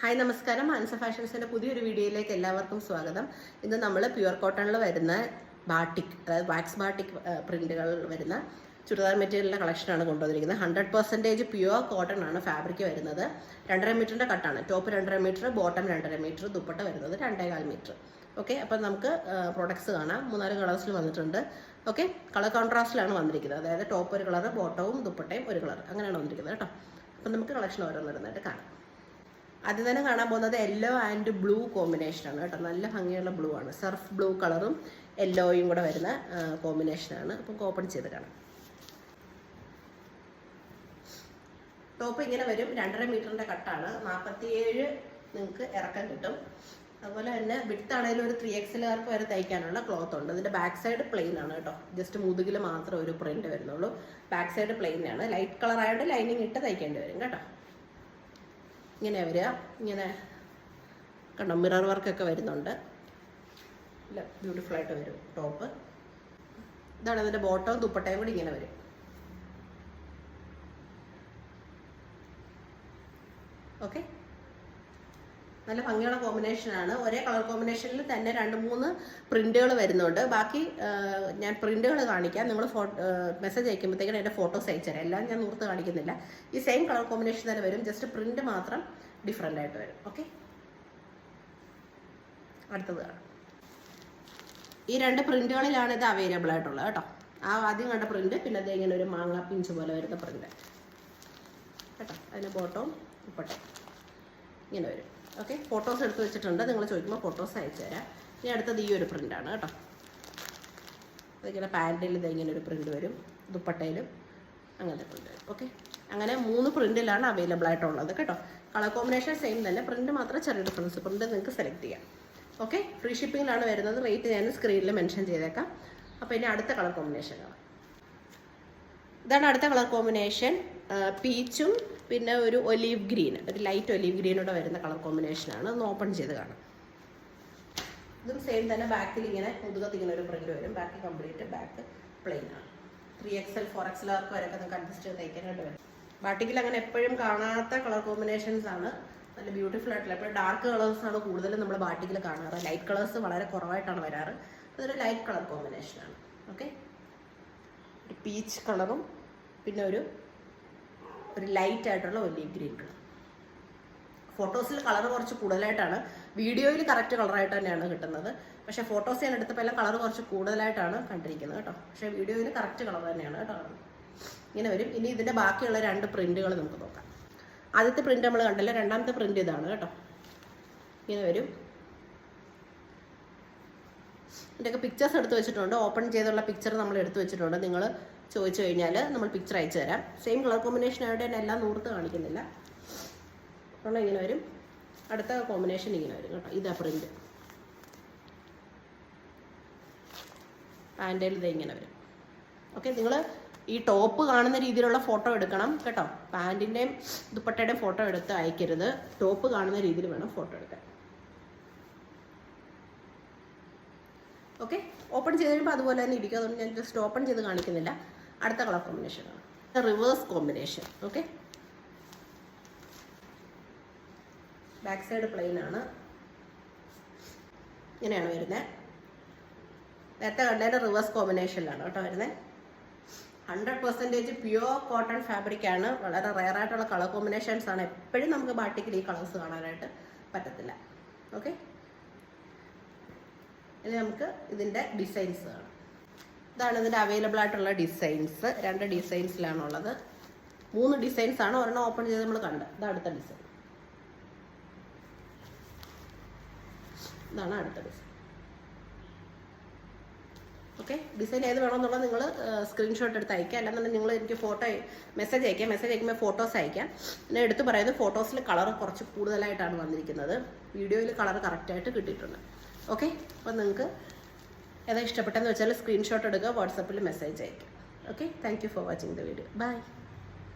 Hi നമസ്കാരം. ആൻസ ഫാഷൻസിൻ്റെ പുതിയൊരു വീഡിയോയിലേക്ക് എല്ലാവർക്കും സ്വാഗതം. ഇന്ന് നമ്മൾ പ്യുവർ കോട്ടണിൽ വരുന്ന ബാട്ടിക്, അതായത് വാക്സ് ബാട്ടിക് പ്രിന്റുകൾ വരുന്ന ചുരിദാർ മെറ്റീരിയലിൻ്റെ കളക്ഷനാണ് കൊണ്ടുവന്നിരിക്കുന്നത്. 100% പ്യുവർ കോട്ടൺ ആണ് ഫാബ്രിക് വരുന്നത്. 2.5 മീറ്ററിൻ്റെ കട്ടാണ്. Top 2.5 metre, bottom 2.5 metre, dupatta വരുന്നത് 2.25 മീറ്റർ. ഓക്കെ, അപ്പം നമുക്ക് പ്രോഡക്ട്സ് കാണാം. 3-4 കളേഴ്സിൽ വന്നിട്ടുണ്ട്. ഓക്കെ, കളർ കോൺട്രാസ്റ്റിലാണ് വന്നിരിക്കുന്നത്. അതായത് ടോപ്പ് ഒരു കളർ, ബോട്ടവും ദുപ്പട്ടയും ഒരു കളർ, അങ്ങനെയാണ് വന്നിരിക്കുന്നത് കേട്ടോ. അപ്പം നമുക്ക് കളക്ഷൻ ഓരോന്നിരുന്നായിട്ട് കാണാം. ആദ്യം തന്നെ കാണാൻ പോകുന്നത് യെല്ലോ ആൻഡ് ബ്ലൂ കോമ്പിനേഷനാണ് കേട്ടോ. നല്ല ഭംഗിയുള്ള ബ്ലൂ ആണ്. സർഫ് ബ്ലൂ കളറും യെല്ലോയും കൂടെ വരുന്ന കോമ്പിനേഷനാണ്. അപ്പം ഓപ്പൺ ചെയ്ത് കാണാം. ടോപ്പ് ഇങ്ങനെ വരും. 2.5 മീറ്ററിൻ്റെ കട്ടാണ്. 47 നിങ്ങൾക്ക് ഇറക്കം കിട്ടും. അതുപോലെ തന്നെ വിട്ടാണെങ്കിലും ഒരു 3XL വരെ തയ്ക്കാനുള്ള ക്ലോത്ത് ഉണ്ട്. ഇതിൻ്റെ ബാക്ക് സൈഡ് പ്ലെയിൻ ആണ് കേട്ടോ. ജസ്റ്റ് മുതുകിൽ മാത്രം ഒരു പ്രിന്റ് വരുന്നുള്ളൂ. ബാക്ക് സൈഡ് പ്ലെയിൻ ആണ്. ലൈറ്റ് കളർ ആയതുകൊണ്ട് ലൈനിങ് ഇട്ട് തയ്ക്കേണ്ടി വരും കേട്ടോ. ഇങ്ങനെ വരിക. ഇങ്ങനെ കണ്ടോ, മിറർ വർക്കൊക്കെ വരുന്നുണ്ട്. ഇല്ല, ബ്യൂട്ടിഫുൾ ആയിട്ട് വരും ടോപ്പ്. ഇതാണ് അതിൻ്റെ ബോട്ടവും ദുപ്പട്ടയും കൂടി ഇങ്ങനെ വരും. ഓക്കെ, നല്ല ഭംഗിയുള്ള കോമ്പിനേഷനാണ്. ഒരേ കളർ കോമ്പിനേഷനിൽ തന്നെ 2-3 പ്രിന്റുകൾ വരുന്നുണ്ട്. ബാക്കി ഞാൻ പ്രിന്റുകൾ കാണിക്കാം. നിങ്ങൾ മെസ്സേജ് അയക്കുമ്പോഴത്തേക്കും എൻ്റെ ഫോട്ടോസ് അയച്ചുതരാം. എല്ലാം ഞാൻ നൂർത്ത് കാണിക്കുന്നില്ല. ഈ സെയിം കളർ കോമ്പിനേഷൻ തന്നെ വരും. ജസ്റ്റ് പ്രിന്റ് മാത്രം ഡിഫറെൻ്റ് ആയിട്ട് വരും. ഓക്കെ, അടുത്തത് കാണാം. ഈ 2 പ്രിന്റുകളിലാണ് ഇത് അവൈലബിൾ ആയിട്ടുള്ളത് കേട്ടോ. ആദ്യം കണ്ട പ്രിന്റ്, പിന്നെ അത് ഇങ്ങനെ ഒരു മാങ്ങ പിഞ്ച് പോലെ വരുന്ന പ്രിന്റ് കേട്ടോ. അതിന് ബോട്ടവും ദുപ്പട്ടയും ഇങ്ങനെ വരും. ഓക്കെ, ഫോട്ടോസ് എടുത്ത് വെച്ചിട്ടുണ്ട്. നിങ്ങൾ ചോദിക്കുമ്പോൾ ഫോട്ടോസ് അയച്ചു തരാം. ഇനി അടുത്തത് ഈ ഒരു പ്രിൻ്റാണ് കേട്ടോ. അതിങ്ങനെ പാൻറ്റിൽ ഇത് ഇങ്ങനെ ഒരു പ്രിൻ്റ് വരും, ദുപ്പട്ടയിലും അങ്ങനത്തെ പ്രിൻ്റ് വരും. ഓക്കെ, അങ്ങനെ 3 പ്രിൻറ്റിലാണ് അവൈലബിൾ ആയിട്ടുള്ളത് കേട്ടോ. കളർ കോമ്പിനേഷൻ സെയിം തന്നെ, പ്രിൻറ്റ് മാത്രം ചെറിയ ഡിഫറൻസ്. പ്രിൻറ്റ് നിങ്ങൾക്ക് സെലക്ട് ചെയ്യാം. ഓക്കെ, ഫ്രീ ഷിപ്പിങ്ങിലാണ് വരുന്നത്. റേറ്റ് ഞാൻ സ്ക്രീനിൽ മെൻഷൻ ചെയ്തേക്കാം. അപ്പോൾ ഇനി അടുത്ത കളർ കോമ്പിനേഷൻ കാണാം. ഇതാണ് അടുത്ത കളർ കോമ്പിനേഷൻ. പീച്ചും പിന്നെ ഒരു ഒലീവ് ഗ്രീൻ, ഒരു ലൈറ്റ് ഒലീവ് ഗ്രീനോടെ വരുന്ന കളർ കോമ്പിനേഷനാണ്. ഒന്ന് ഓപ്പൺ ചെയ്ത് കാണാം. ഇതും സെയിം തന്നെ. ബാക്കിൽ ഇങ്ങനെ മുതുകത്ത് ഇങ്ങനെ ഒരു പ്രിന്റ് വരും. ബാക്ക് കംപ്ലീറ്റ് ബാക്ക് പ്ലെയിൻ ആണ്. 3XL 4XL വരെയൊക്കെ നിങ്ങൾക്ക് അഡ്ജസ്റ്റ് ചെയ്ത് തയ്ക്കാനായിട്ട് വരും. ബാട്ടിക്കിൽ അങ്ങനെ എപ്പോഴും കാണാത്ത കളർ കോമ്പിനേഷൻസ് ആണ്. നല്ല ബ്യൂട്ടിഫുൾ ആയിട്ടുള്ള, എപ്പോഴും ഡാർക്ക് കളേഴ്സാണ് കൂടുതലും നമ്മൾ ബാട്ടിക്കിൽ കാണാറ്. ലൈറ്റ് കളേഴ്സ് വളരെ കുറവായിട്ടാണ് വരാറ്. അതൊരു ലൈറ്റ് കളർ കോമ്പിനേഷനാണ്. ഓക്കെ, ഒരു പീച്ച് കളറും പിന്നെ ഒരു ലൈറ്റ് ആയിട്ടുള്ള ഒലീവ് ഗ്രീൻ കളർ. ഫോട്ടോസിൽ കളർ കുറച്ച് കൂടുതലായിട്ടാണ്, വീഡിയോയിൽ കറക്റ്റ് കളറായിട്ട് തന്നെയാണ് കിട്ടുന്നത്. പക്ഷേ ഫോട്ടോസ് ഞാൻ എടുത്തപ്പോൾ എല്ലാം കളർ കുറച്ച് കൂടുതലായിട്ടാണ് കണ്ടിരിക്കുന്നത് കേട്ടോ. പക്ഷേ വീഡിയോയിൽ കറക്റ്റ് കളർ തന്നെയാണ് കേട്ടോ. ഇങ്ങനെ വരും. ഇനി ഇതിൻ്റെ ബാക്കിയുള്ള 2 പ്രിന്റുകൾ നമുക്ക് നോക്കാം. ആദ്യത്തെ പ്രിന്റ് നമ്മൾ കണ്ടല്ലോ. രണ്ടാമത്തെ പ്രിന്റ് ഇതാണ് കേട്ടോ. ഇങ്ങനെ വരും. ഇതിൻ്റെയൊക്കെ പിക്ചേഴ്സ് എടുത്ത് വെച്ചിട്ടുണ്ട്. ഓപ്പൺ ചെയ്തുള്ള പിക്ചർ നമ്മൾ എടുത്ത് വെച്ചിട്ടുണ്ട്. നിങ്ങൾ ചോദിച്ചു കഴിഞ്ഞാൽ നമ്മൾ പിക്ചർ അയച്ചു തരാം. സെയിം കളർ കോമ്പിനേഷൻ ആയിട്ട് തന്നെ എല്ലാം നൂർത്ത് കാണിക്കുന്നില്ല. അപ്പോൾ ഇങ്ങനെ വരും. അടുത്ത കോമ്പിനേഷൻ ഇങ്ങനെ വരും കേട്ടോ. ഇതാ പ്രിന്റ്. പാൻറ്റേൽ ഇത് ഇങ്ങനെ വരും. ഓക്കെ, നിങ്ങൾ ഈ ടോപ്പ് കാണുന്ന രീതിയിലുള്ള ഫോട്ടോ എടുക്കണം കേട്ടോ. പാൻറ്റിൻ്റെയും ദുപ്പട്ടയുടെയും ഫോട്ടോ എടുത്ത് അയക്കരുത്. ടോപ്പ് കാണുന്ന രീതിയിൽ വേണം ഫോട്ടോ എടുക്കാൻ. ഓക്കെ, ഓപ്പൺ ചെയ്ത് കഴിയുമ്പോൾ അതുപോലെ തന്നെ ഇരിക്കും. അതുകൊണ്ട് ഞാൻ ജസ്റ്റ് ഓപ്പൺ ചെയ്ത് കാണിക്കുന്നില്ല. അടുത്ത കളർ കോമ്പിനേഷനാണ് reverse combination. Okay, back side plain ആണ്. ഇങ്ങനെയാണ് വരുന്നത്. നേരത്തെ കണ്ടതിൻ്റെ റിവേഴ്സ് കോമ്പിനേഷനിലാണ് കേട്ടോ വരുന്നത്. 100% പ്യുവർ കോട്ടൺ ഫാബ്രിക് ആണ്. വളരെ റെയർ ആയിട്ടുള്ള കളർ കോമ്പിനേഷൻസ് ആണ്. എപ്പോഴും നമുക്ക് ബാട്ടിക്കിൽ ഈ കളേഴ്സ് കാണാനായിട്ട് പറ്റത്തില്ല. ഓക്കെ, ഇനി നമുക്ക് ഇതിൻ്റെ ഡിസൈൻസ് കാണാം. ഇതാണ് ഇതിൻ്റെ അവൈലബിൾ ആയിട്ടുള്ള ഡിസൈൻസ്. 2 ഡിസൈൻസിലാണുള്ളത്. 3 ഡിസൈൻസ് ആണ്. ഒരെണ്ണം ഓപ്പൺ ചെയ്ത് നമ്മൾ കണ്ടത്. ഇതാണ് അടുത്ത ഡിസൈൻ. ഇതാണ് അടുത്ത ഡിസൈൻ. ഓക്കെ, ഡിസൈൻ ഏത് വേണമെന്നുള്ളത് നിങ്ങൾ സ്ക്രീൻഷോട്ട് എടുത്ത് അയക്കുക. അല്ലാന്നുണ്ടെങ്കിൽ നിങ്ങൾ എനിക്ക് മെസ്സേജ് അയക്കാം. മെസ്സേജ് അയക്കുമ്പോൾ ഫോട്ടോസ് അയക്കാം. പിന്നെ എടുത്ത് പറയുന്നത് ഫോട്ടോസിൽ കളർ കുറച്ച് കൂടുതലായിട്ടാണ് വന്നിരിക്കുന്നത്. വീഡിയോയിൽ കളർ കറക്റ്റായിട്ട് കിട്ടിയിട്ടുണ്ട്. ഓക്കെ, അപ്പോൾ നിങ്ങൾക്ക് ഏതാ ഇഷ്ടപ്പെട്ടെന്ന് വെച്ചാൽ സ്ക്രീൻഷോട്ട് എടുക്കുക, വാട്സപ്പിൽ മെസ്സേജ് അയക്കുക. Okay, thank you for watching the video. By.